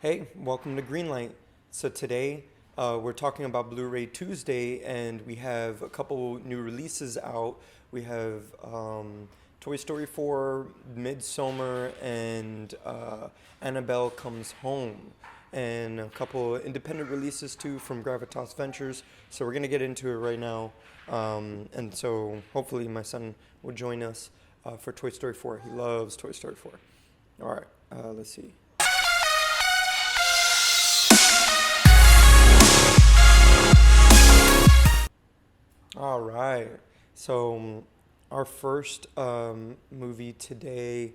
Hey, welcome to Greenlight. So today we're talking about Blu-ray Tuesday, and we have a couple new releases out. We have Toy Story 4, Midsommar, and Annabelle Comes Home, and a couple independent releases too from Gravitas Ventures. So we're gonna get into it right now, and so hopefully my son will join us for Toy Story 4. He loves Toy Story 4. All right, let's see. All right. So, our first movie today.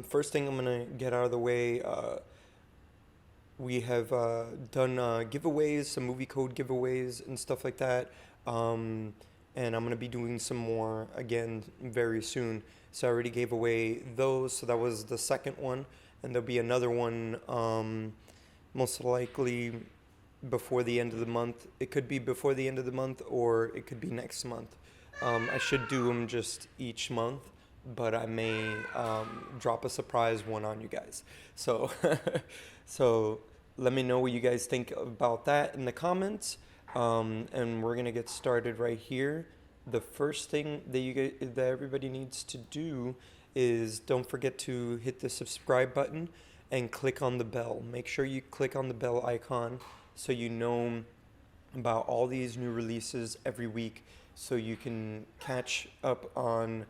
First thing I'm gonna get out of the way. We have done giveaways, some movie code giveaways and stuff like that. And I'm gonna be doing some more again very soon. So I already gave away those. So that was the second one, and there'll be another one. Most likely before the end of the month. It could be before the end of the month, or it could be next month. I should do them just each month, but I may drop a surprise one on you guys. So, so let me know what you guys think about that in the comments. And we're gonna get started right here. The first thing that everybody needs to do is don't forget to hit the subscribe button and click on the bell. Make sure you click on the bell icon so you know about all these new releases every week, so you can catch up on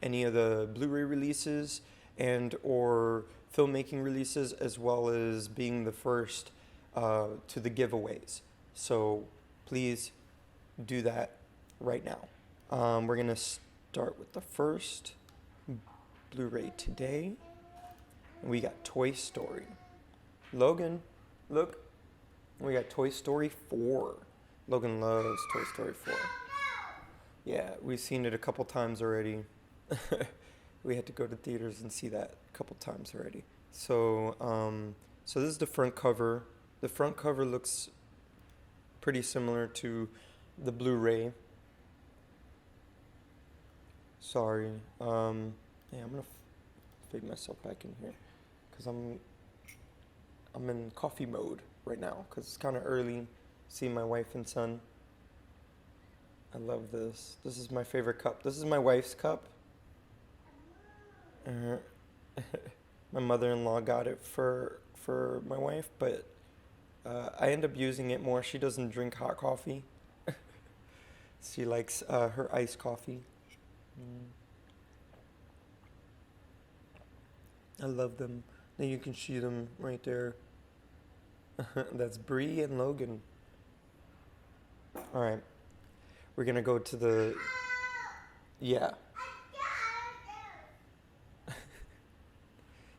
any of the Blu-ray releases and or filmmaking releases, as well as being the first to the giveaways. So please do that right now. We're gonna start with the first Blu-ray today. We got Toy Story. Logan, look, we got Toy Story 4. Logan loves Toy Story 4. Yeah, we've seen it a couple times already. We had to go to theaters and see that a couple times already. So, so this is the front cover. The front cover looks pretty similar to the Blu-ray. Sorry. Yeah, I'm gonna fade myself back in here because I'm in coffee mode right now because it's kind of early. See my wife and son. I love this. This is my favorite cup. This is my wife's cup. My mother-in-law got it for my wife, but I end up using it more. She doesn't drink hot coffee. She likes her iced coffee. I love them. Then you can see them right there. That's Bree and Logan. All right. We're going to go to the... Yeah.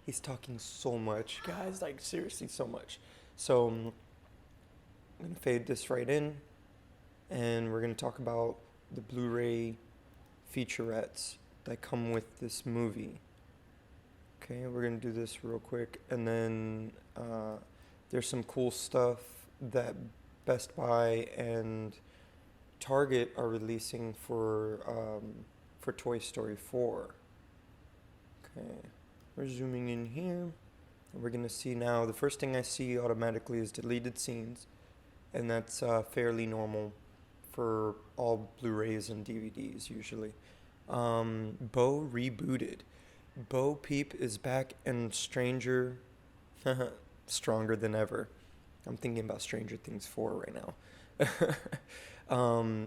He's talking so much, guys. Like, seriously, so much. So, I'm going to fade this right in. And we're going to talk about the Blu-ray featurettes that come with this movie. Okay, we're going to do this real quick. And then... there's some cool stuff that Best Buy and Target are releasing for Toy Story 4. Okay, we're zooming in here. And we're gonna see now. The first thing I see automatically is deleted scenes, and that's fairly normal for all Blu-rays and DVDs usually. Bo rebooted. Bo Peep is back and Stranger. Stronger than ever. I'm thinking about Stranger Things 4 right now.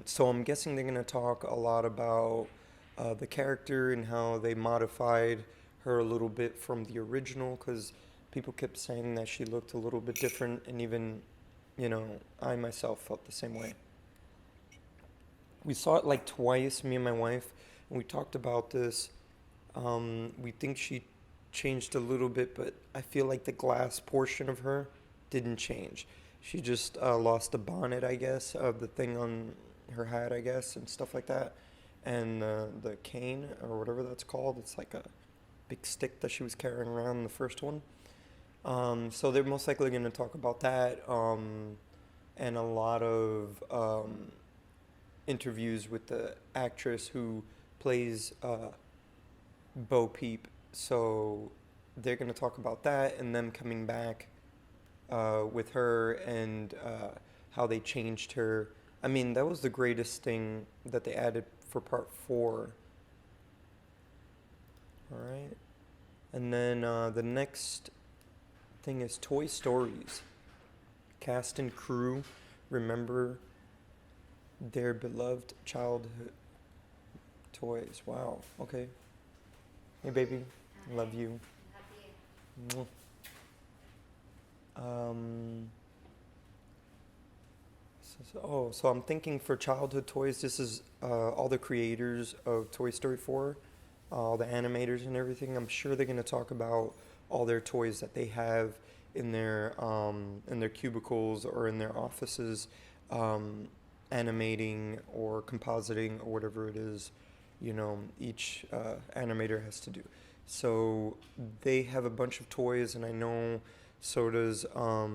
So I'm guessing they're going to talk a lot about the character and how they modified her a little bit from the original, because people kept saying that she looked a little bit different, and even, I myself felt the same way. We saw it like twice, me and my wife, and we talked about this. We think she changed a little bit, but I feel like the glass portion of her didn't change. She just lost the bonnet, I guess, of the thing on her hat, I guess, and stuff like that. And the cane, or whatever that's called, it's like a big stick that she was carrying around in the first one. So they're most likely going to talk about that, and a lot of interviews with the actress who plays Bo Peep. So they're going to talk about that and them coming back with her and how they changed her. I mean, that was the greatest thing that they added for part four. All right. And then the next thing is Toy Stories. Cast and crew remember their beloved childhood toys. Wow. Okay. Hey, baby. Love you. Mwah. Um, so I'm thinking for childhood toys, this is all the creators of Toy Story 4, all the animators and everything. I'm sure they're going to talk about all their toys that they have in their cubicles or in their offices, um, animating or compositing or whatever it is, each animator has to do. So they have a bunch of toys, and I know so does uh,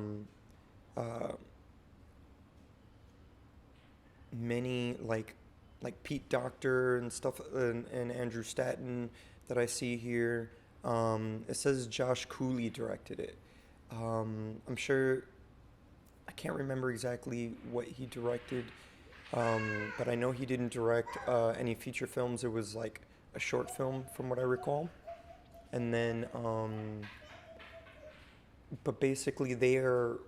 many like Pete Docter and stuff, and Andrew Stanton that I see here. It says Josh Cooley directed it. I'm sure I can't remember exactly what he directed, but I know he didn't direct any feature films. It was like a short film, from what I recall. And then, but basically, they're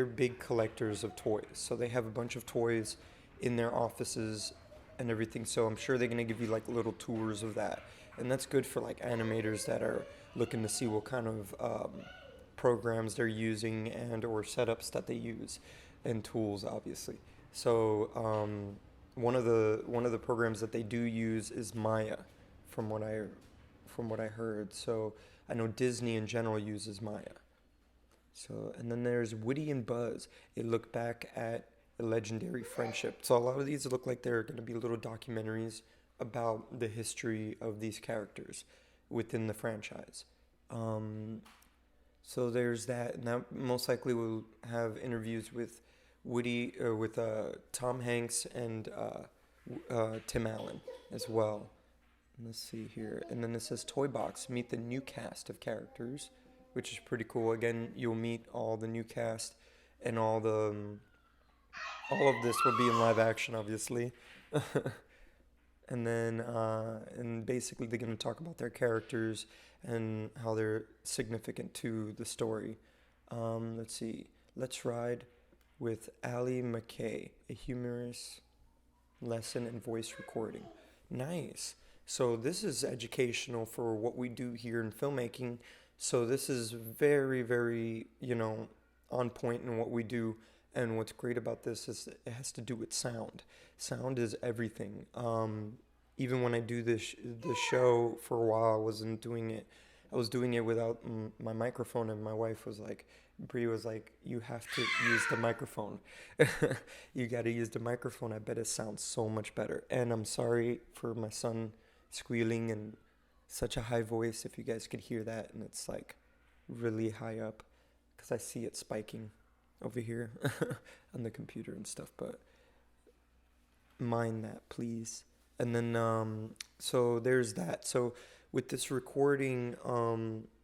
big collectors of toys. So they have a bunch of toys in their offices and everything. So I'm sure they're gonna give you like little tours of that, and that's good for like animators that are looking to see what kind of programs they're using and or setups that they use, and tools, obviously. So one of the programs that they do use is Maya, from what I heard. So I know Disney in general uses Maya. So, and then there's Woody and Buzz. A look back at a legendary friendship. So a lot of these look like they're going to be little documentaries about the history of these characters within the franchise. Um, so there's that, and that most likely will have interviews with Tom Hanks and Tim Allen as well. Let's see here. And then it says Toy Box. Meet the new cast of characters, which is pretty cool. Again, you'll meet all the new cast, and all of this will be in live action, obviously. And then, and basically, they're going to talk about their characters and how they're significant to the story. Let's see. Let's Ride with Ali McKay, a humorous lesson in voice recording. Nice. So this is educational for what we do here in filmmaking. So this is very, very, on point in what we do. And what's great about this is it has to do with sound. Sound is everything. Even when I do this show for a while, I wasn't doing it. I was doing it without my microphone, and my wife was like, Bree was like, "You have to use the microphone. You got to use the microphone. I bet it sounds so much better." And I'm sorry for my son squealing and such a high voice. If you guys could hear that, and it's like really high up, because I see it spiking over here on the computer and stuff. But mind that, please. And then, so there's that. So with this recording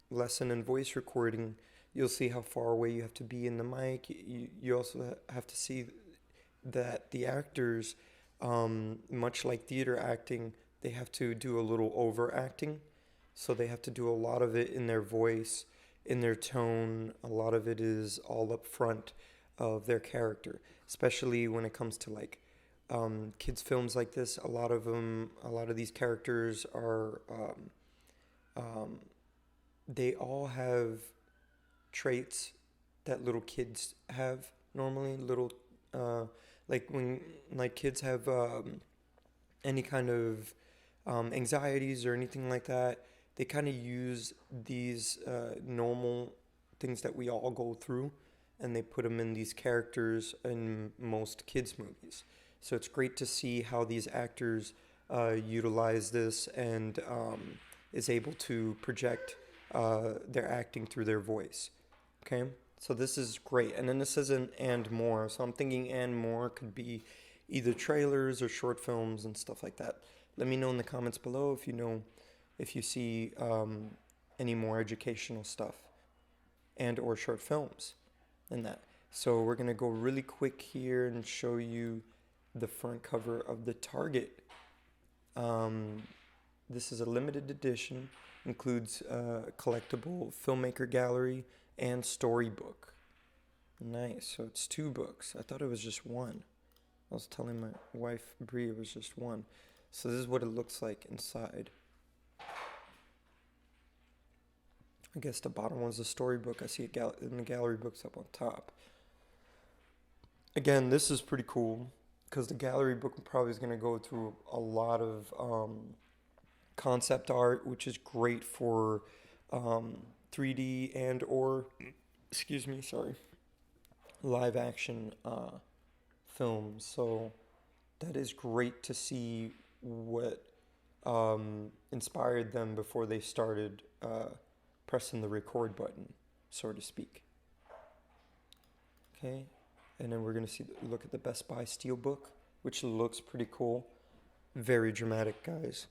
lesson in voice recording, you'll see how far away you have to be in the mic. You also have to see that the actors, much like theater acting, they have to do a little overacting. So they have to do a lot of it in their voice, in their tone. A lot of it is all up front of their character, especially when it comes to like kids films like this. A lot of these characters are, they all have traits that little kids have normally. Little, like when like kids have any kind of anxieties or anything like that, they kind of use these normal things that we all go through, and they put them in these characters in most kids' movies. So it's great to see how these actors utilize this and is able to project their acting through their voice. Okay, so this is great. And then this says an and more. So I'm thinking and more could be either trailers or short films and stuff like that. Let me know in the comments below if you know, if you see any more educational stuff and or short films than that. So we're gonna go really quick here and show you the front cover of the Target. This is a limited edition, includes a collectible filmmaker gallery and storybook. Nice. So it's 2 books. I thought it was just one. I was telling my wife Bree it was just one. So this is what it looks like inside. I guess the bottom one's the storybook. I see it in the gallery books up on top. Again, this is pretty cool because the gallery book probably is going to go through a lot of concept art, which is great for 3D and or, live action films. So that is great to see what inspired them before they started pressing the record button, so to speak. Okay, and then we're gonna look at the Best Buy Steelbook, which looks pretty cool. Very dramatic, guys.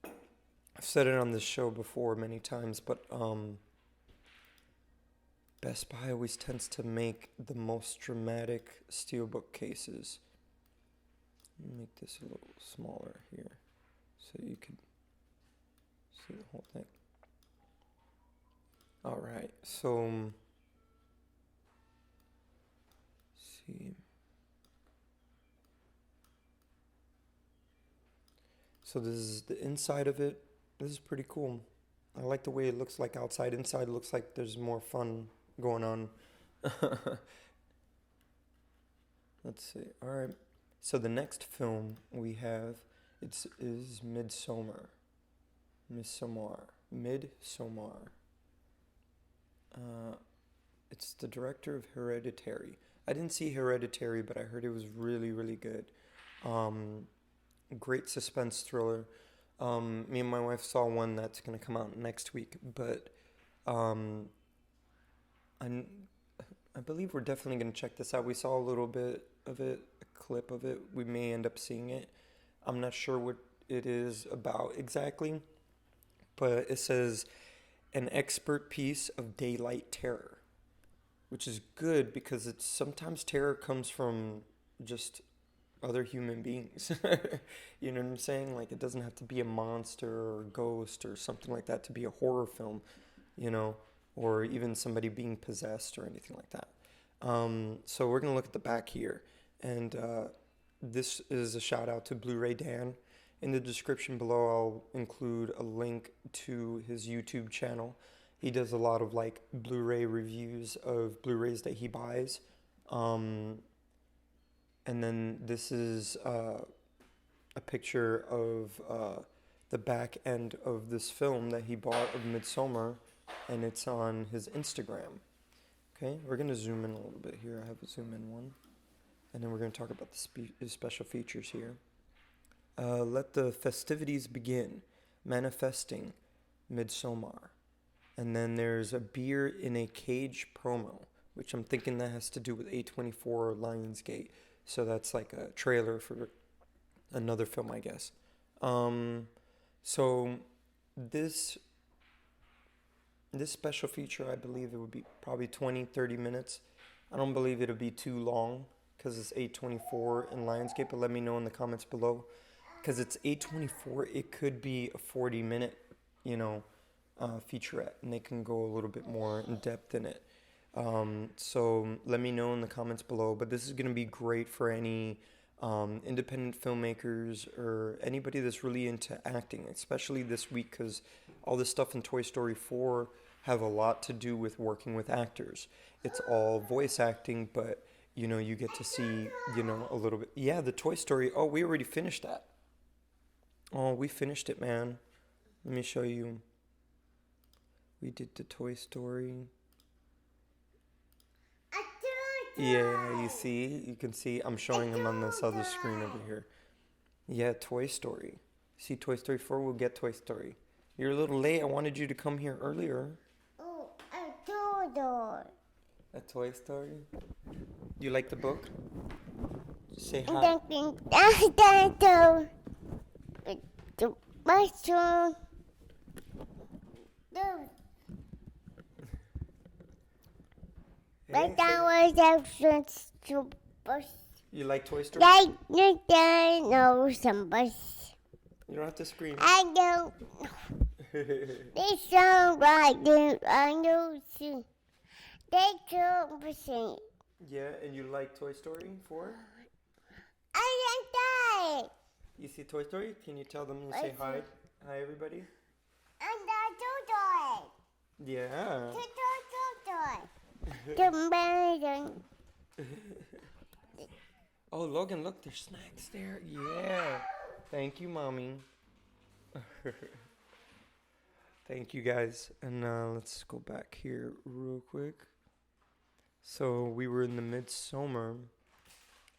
I've said it on this show before many times, but Best Buy always tends to make the most dramatic steelbook cases. Let me make this a little smaller here so you could see the whole thing. All right, so see. So this is the inside of it. This is pretty cool. I like the way it looks like outside. Inside it looks like there's more fun going on. Let's see. All right. So the next film we have is Midsommar. It's the director of Hereditary. I didn't see Hereditary, but I heard it was really, really good. Great suspense thriller. Me and my wife saw one that's going to come out next week, but I believe we're definitely going to check this out. We saw a little bit of it, a clip of it. We may end up seeing it. I'm not sure what it is about exactly, but it says an expert piece of daylight terror, which is good because it's sometimes terror comes from just other human beings. You know what I'm saying? Like, it doesn't have to be a monster or a ghost or something like that to be a horror film, you know, or even somebody being possessed or anything like that. So we're going to look at the back here. And this is a shout out to Bluray Dan. In the description below, I'll include a link to his YouTube channel. He does a lot of like Blu-ray reviews of Blu-rays that he buys. And then this is a picture of the back end of this film that he bought of Midsommar, and it's on his Instagram. Okay, we're going to zoom in a little bit here. I have a zoom in one. And then we're going to talk about the special features here. Let the festivities begin, manifesting Midsommar. And then there's a beer in a cage promo, which I'm thinking that has to do with A24 or Lionsgate. So that's like a trailer for another film, I guess. So this special feature, I believe it would be probably 20, 30 minutes. I don't believe it'll be too long because it's A24 and Lionsgate, but let me know in the comments below. Because it's A24, it could be a 40-minute, featurette, and they can go a little bit more in depth in it. So let me know in the comments below. But this is going to be great for any independent filmmakers or anybody that's really into acting, especially this week, because all this stuff in Toy Story 4 have a lot to do with working with actors. It's all voice acting, but you get to see, a little bit. Yeah, the Toy Story. Oh, we already finished that. Oh, we finished it, man. Let me show you. We did the Toy Story. Yeah, you can see. I'm showing him on this other screen over here. Yeah, Toy Story. See Toy Story 4, we'll get Toy Story. You're a little late. I wanted you to come here earlier. Oh, a Toy Story. A Toy Story? You like the book? Say hi. do. Hey, But that was actually super. you like Toy Story? Like you don't know somebody. You don't have to scream. I don't. They sound like you. I know. They don't sing. Yeah, and you like Toy Story 4? I don't die. You see Toy Story? Can you tell them you say hi? Hi, everybody. And I do die. Yeah. Oh, Logan, look, there's snacks there. Yeah. Thank you, Mommy. Thank you, guys. And let's go back here real quick. So we were in the Midsommar,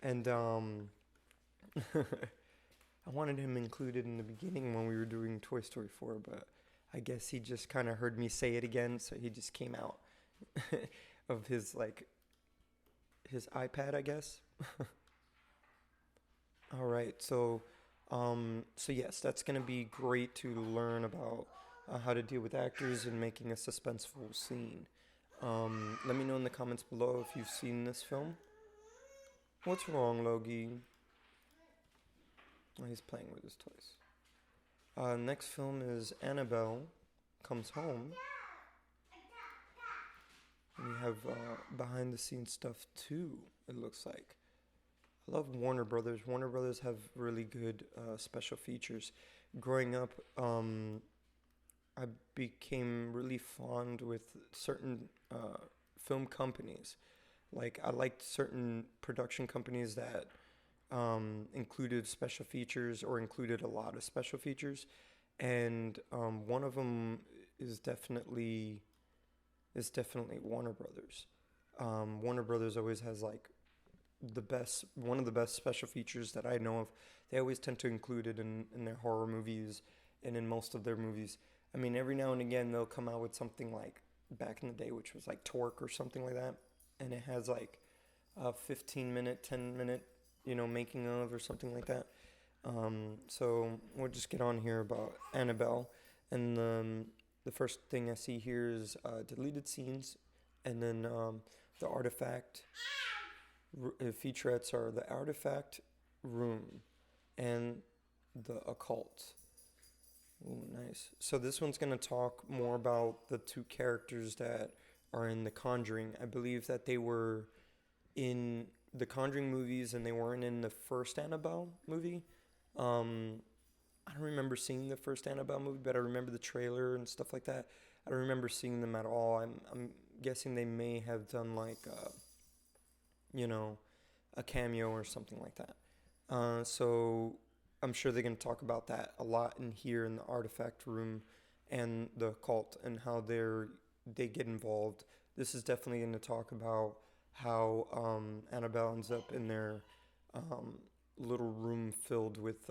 and I wanted him included in the beginning when we were doing Toy Story 4, but I guess he just kind of heard me say it again, so he just came out of his his iPad, I guess. All right, so yes, that's gonna be great to learn about how to deal with actors and making a suspenseful scene. Let me know in the comments below if you've seen this film. What's wrong, Logie? Oh, he's playing with his toys. Next film is Annabelle Comes Home. And we have behind the scenes stuff too, it looks like. I love Warner Brothers. Warner Brothers have really good special features. Growing up, I became really fond with certain film companies. Like, I liked certain production companies that included special features or included a lot of special features. And one of them is definitely Warner Brothers. Warner Brothers always has one of the best special features that I know of. They always tend to include it in their horror movies and in most of their movies. I mean, every now and again they'll come out with something like back in the day, which was like Torque or something like that, and it has like a 15-minute, 10-minute, making of or something like that. So we'll just get on here about Annabelle, and the first thing I see here is deleted scenes, and then the artifact featurettes are the artifact room and the occult. Ooh, nice. So this one's going to talk more about the two characters that are in The Conjuring. I believe that they were in the Conjuring movies and they weren't in the first Annabelle movie. I don't remember seeing the first Annabelle movie, but I remember the trailer and stuff like that. I don't remember seeing them at all. I'm guessing they may have done a cameo or something like that. So I'm sure they're going to talk about that a lot in here in the artifact room and the cult and how they get involved. This is definitely going to talk about how Annabelle ends up in their little room filled with,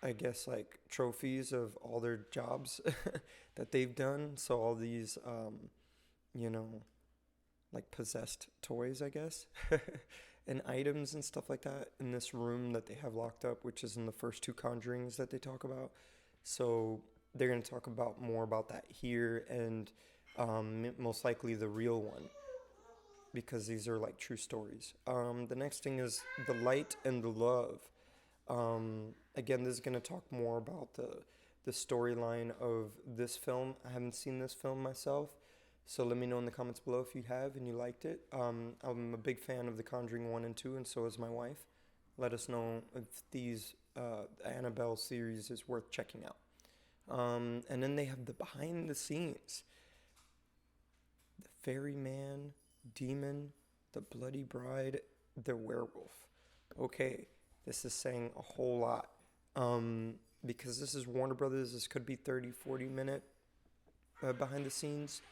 I guess, like trophies of all their jobs that they've done. So all these, like possessed toys, I guess, and items and stuff like that in this room that they have locked up, which is in the first two Conjurings that they talk about. So they're going to talk about more about that here and most likely the real one, because these are like true stories. The next thing is The Light and the Love. Again, this is going to talk more about the storyline of this film. I haven't seen this film myself, so let me know in the comments below if you have and you liked it. I'm a big fan of The Conjuring 1 and 2, and so is my wife. Let us know if these Annabelle series is worth checking out. And then they have the behind the scenes. The Ferryman, Demon, The Bloody Bride, The Werewolf. Okay, this is saying a whole lot. Because this is Warner Brothers, this could be 30-40 minute behind the scenes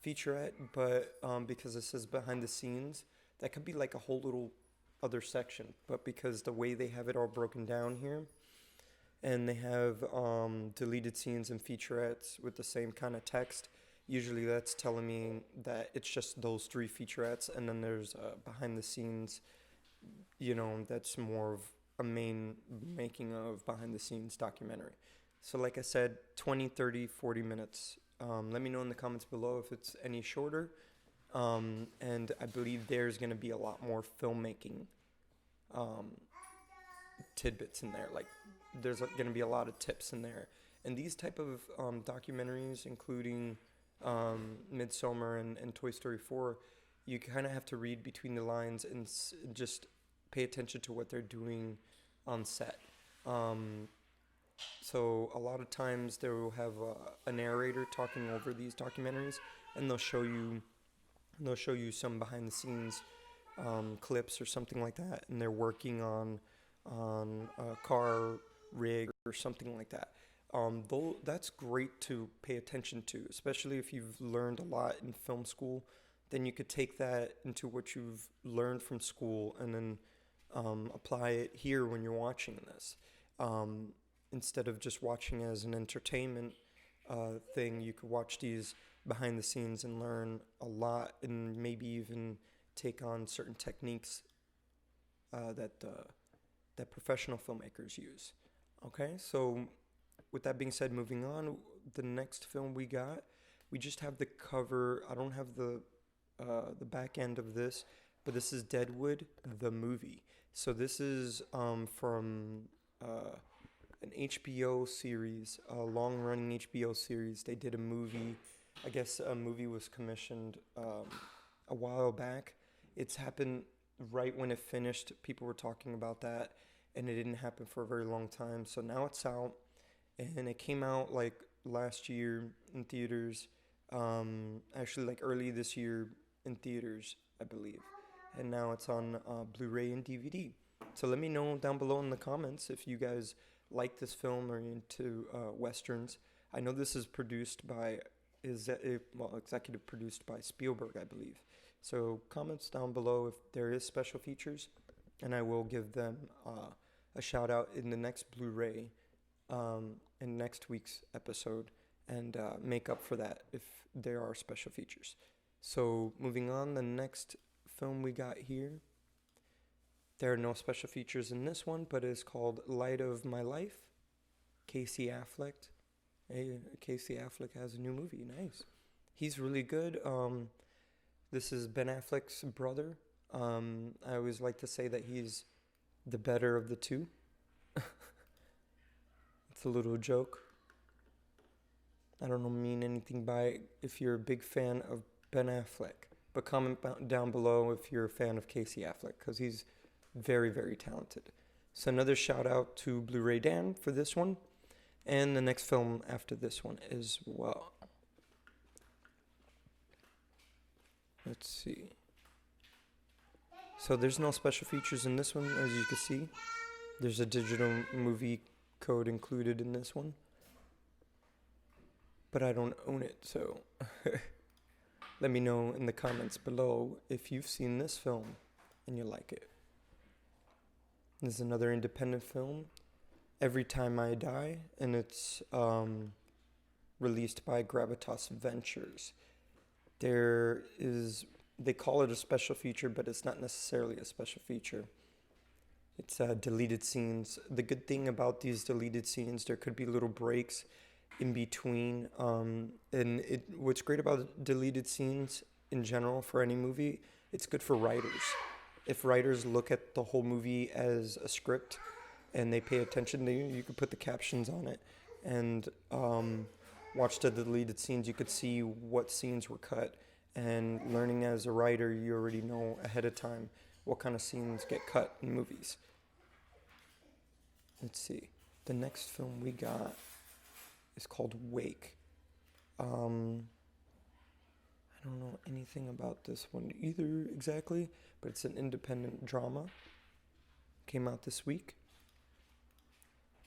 featurette, but because this is behind the scenes, that could be like a whole little other section. But because the way they have it all broken down here, and they have deleted scenes and featurettes with the same kind of text, usually that's telling me that it's just those three featurettes, and then there's behind the scenes, that's more of a main making of behind the scenes documentary. So like I said, 20, 30, 40 minutes. Let me know in the comments below if it's any shorter. And I believe there's going to be a lot more filmmaking tidbits in there. Like there's going to be a lot of tips in there. And these type of documentaries, including Midsommar and Toy Story 4, you kind of have to read between the lines and just pay attention to what they're doing on set. So a lot of times they will have a narrator talking over these documentaries, and they'll show you some behind the scenes clips or something like that, and they're working on a car rig or something like that. Though that's great to pay attention to, especially if you've learned a lot in film school. Then you could take that into what you've learned from school and then apply it here when you're watching this. Instead of just watching as an entertainment thing, you could watch these behind the scenes and learn a lot, and maybe even take on certain techniques that professional filmmakers use. Okay, so with that being said, moving on, the next film we just have the cover. I don't have the back end of this, but this is Deadwood the Movie. So this is from an HBO series, a long-running HBO series. They did a movie. I guess a movie was commissioned a while back. It's happened right when it finished. People were talking about that, and it didn't happen for a very long time. So now it's out, and it came out like last year in theaters. Actually, like early this year in theaters, I believe. And now it's on Blu-ray and DVD. So let me know down below in the comments if you guys like this film or into westerns. I know this is produced by executive produced by Spielberg, I believe. So comments down below if there is special features, and I will give them a shout out in the next Blu-ray in next week's episode, and make up for that if there are special features. So moving on, the next film we got here. There are no special features in this one, but it's called Light of My Life. Casey Affleck. Hey, Casey Affleck has a new movie. Nice. He's really good. This is Ben Affleck's brother. I always like to say that he's the better of the two. It's a little joke. I don't mean anything by it if you're a big fan of Ben Affleck. But comment down below if you're a fan of Casey Affleck, because he's very, very talented. So another shout out to Blu-ray Dan for this one, and the next film after this one as well. Let's see. So there's no special features in this one, as you can see. There's a digital movie code included in this one, but I don't own it, so let me know in the comments below if you've seen this film and you like it. This is another independent film, Every Time I Die, and it's released by Gravitas Ventures. They call it a special feature, but it's not necessarily a special feature. It's deleted scenes. The good thing about these deleted scenes, there could be little breaks in between. What's great about deleted scenes in general for any movie, it's good for writers. If writers look at the whole movie as a script and they pay attention, you could put the captions on it and watch the deleted scenes. You could see what scenes were cut, and learning as a writer, you already know ahead of time what kind of scenes get cut in movies. Let's see. The next film we got is called Wake. I don't know anything about this one either exactly, but it's an independent drama. Came out this week.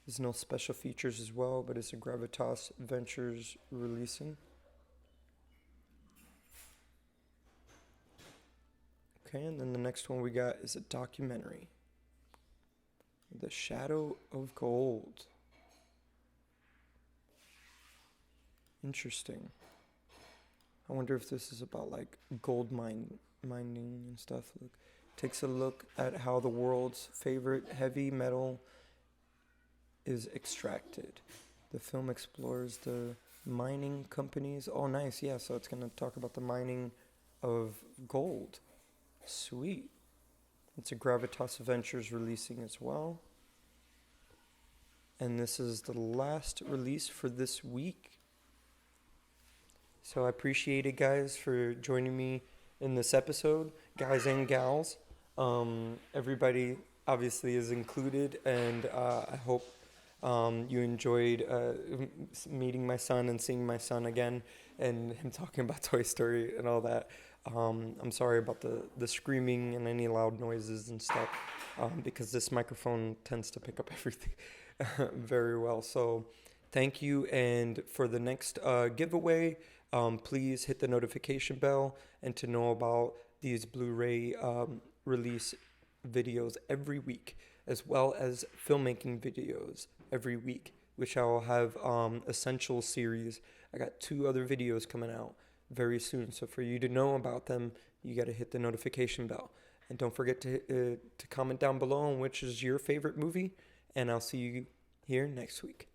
There's no special features as well, but it's a Gravitas Ventures releasing. Okay, and then the next one we got is a documentary. The Shadow of Gold. Interesting. I wonder if this is about like gold mining and stuff. Look, takes a look at how the world's favorite heavy metal is extracted. The film explores the mining companies. Oh, nice. Yeah, so it's going to talk about the mining of gold. Sweet. It's a Gravitas Ventures releasing as well. And this is the last release for this week. So I appreciate it, guys, for joining me in this episode, guys and gals. Everybody obviously is included, and I hope you enjoyed meeting my son and seeing my son again, and him talking about Toy Story and all that. I'm sorry about the screaming and any loud noises and stuff, because this microphone tends to pick up everything very well. So thank you, and for the next giveaway, please hit the notification bell, and to know about these Blu-ray release videos every week, as well as filmmaking videos every week, which I'll have essential series. I got 2 other videos coming out very soon, so for you to know about them, you got to hit the notification bell, and don't forget to comment down below on which is your favorite movie, and I'll see you here next week.